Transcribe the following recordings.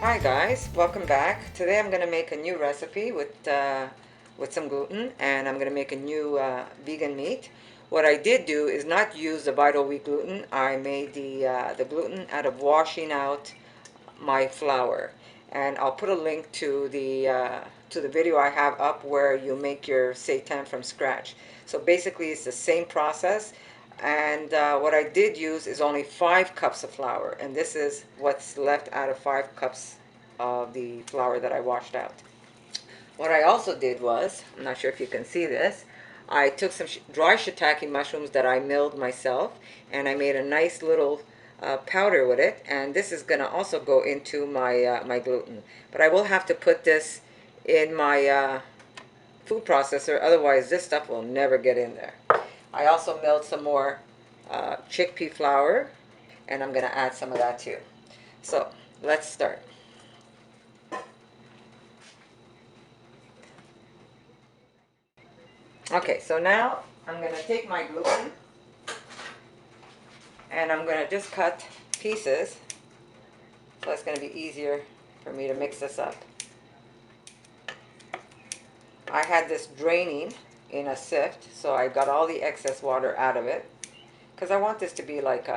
Hi guys, welcome back. Today I'm going to make a new recipe with some gluten, and I'm going to make a new vegan meat. What I did do is not use the vital wheat gluten. I made the gluten out of washing out my flour, and I'll put a link to the video I have up where you make your seitan from scratch. So basically it's the same process, and what I did use is only 5 cups of flour, and this is what's left out of 5 cups of the flour that I washed out. What I also did was, I'm not sure if you can see this, I took some dry shiitake mushrooms that I milled myself, and I made a nice little powder with it, and this is going to also go into my gluten. But I will have to put this in my food processor, otherwise this stuff will never get in there. I also milled some more chickpea flour, and I'm going to add some of that too. So let's start. Okay, so now I'm going to take my gluten and I'm going to just cut pieces, so it's going to be easier for me to mix this up. I had this draining in a sift, so I got all the excess water out of it, because I want this to be like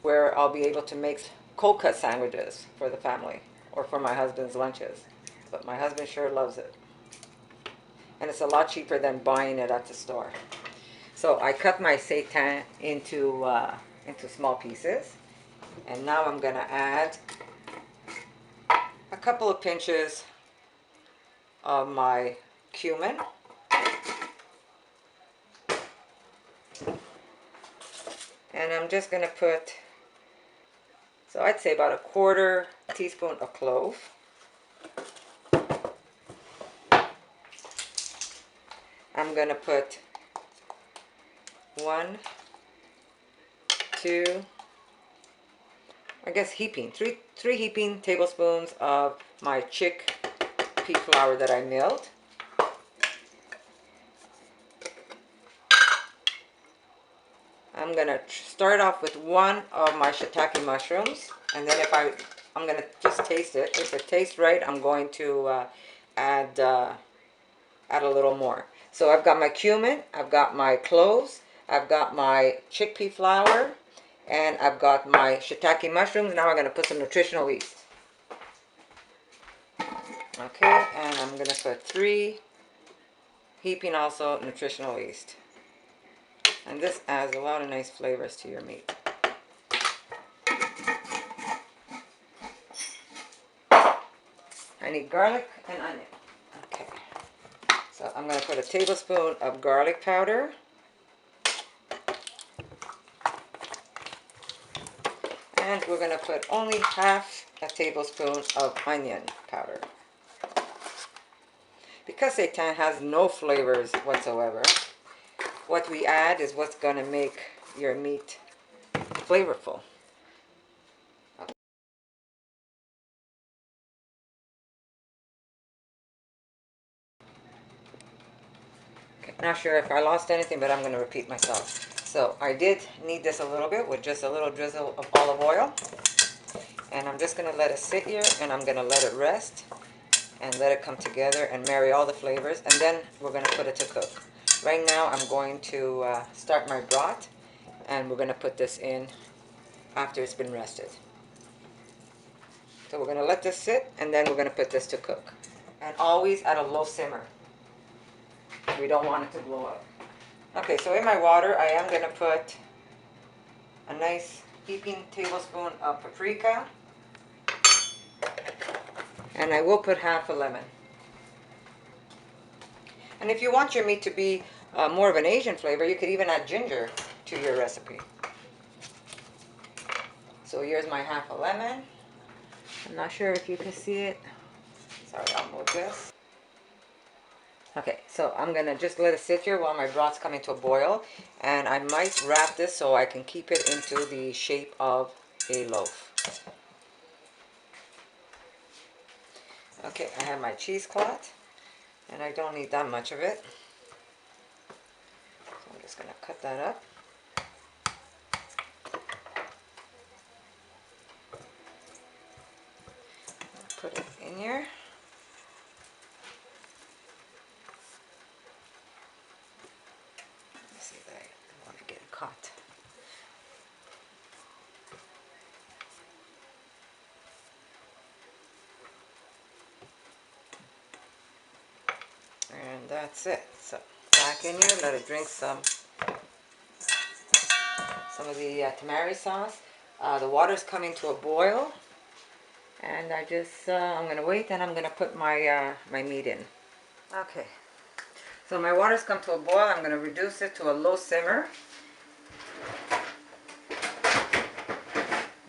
where I'll be able to make cold cut sandwiches for the family or for my husband's lunches. But my husband sure loves it. And it's a lot cheaper than buying it at the store. So I cut my seitan into small pieces. And now I'm going to add a couple of pinches of my cumin. And I'm just going to put, so I'd say about a 1/4 teaspoon of clove. I'm going to put 1, 2, I guess three heaping tablespoons of my chickpea flour that I milled. I'm going to start off with 1 of my shiitake mushrooms, and then I'm going to just taste it. If it tastes right, I'm going to add a little more. So I've got my cumin, I've got my cloves, I've got my chickpea flour, and I've got my shiitake mushrooms. Now I'm going to put some nutritional yeast. Okay, and I'm going to put 3 heaping also nutritional yeast. And this adds a lot of nice flavors to your meat. I need garlic and onion. Okay, so I'm going to put a tablespoon of garlic powder. And we're going to put only half a tablespoon of onion powder. Because seitan has no flavors whatsoever, what we add is what's going to make your meat flavorful. Okay, not sure if I lost anything, but I'm going to repeat myself. So I did knead this a little bit with just a little drizzle of olive oil. And I'm just going to let it sit here, and I'm going to let it rest and let it come together and marry all the flavors. And then we're going to put it to cook. Right now I'm going to start my broth, and we're going to put this in after it's been rested. So we're going to let this sit, and then we're going to put this to cook. And always at a low simmer. We don't want it to blow up. Okay, so in my water I am going to put a nice heaping tablespoon of paprika. And I will put half a lemon. And if you want your meat to be more of an Asian flavor, you could even add ginger to your recipe. So here's my half a lemon. I'm not sure if you can see it. Sorry, I'll move this. Okay, so I'm going to just let it sit here while my broth's coming to a boil. And I might wrap this so I can keep it into the shape of a loaf. Okay, I have my cheesecloth. And I don't need that much of it. So I'm just going to cut that up. here. Let's see that I don't want to get it caught. And that's it. So back in here, let it drink some of the tamari sauce. The water's coming to a boil, and I'm gonna wait, and I'm gonna put my my meat in. Okay, so my water's come to a boil. I'm gonna reduce it to a low simmer.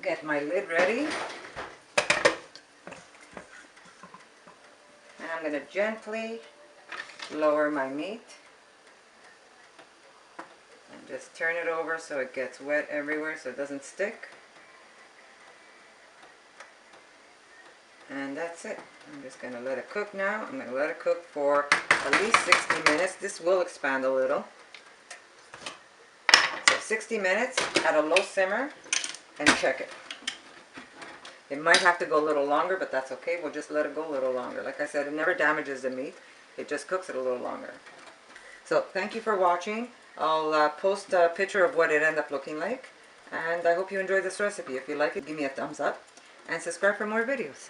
Get my lid ready, and I'm gonna gently lower my meat and just turn it over so it gets wet everywhere so it doesn't stick. And that's it. I'm just going to let it cook now. I'm going to let it cook for at least 60 minutes. This will expand a little. So 60 minutes at a low simmer, and check it. It might have to go a little longer, but that's okay. We'll just let it go a little longer. Like I said, it never damages the meat. It just cooks it a little longer. So thank you for watching. I'll post a picture of what it ended up looking like. And I hope you enjoyed this recipe. If you like it, give me a thumbs up. And subscribe for more videos.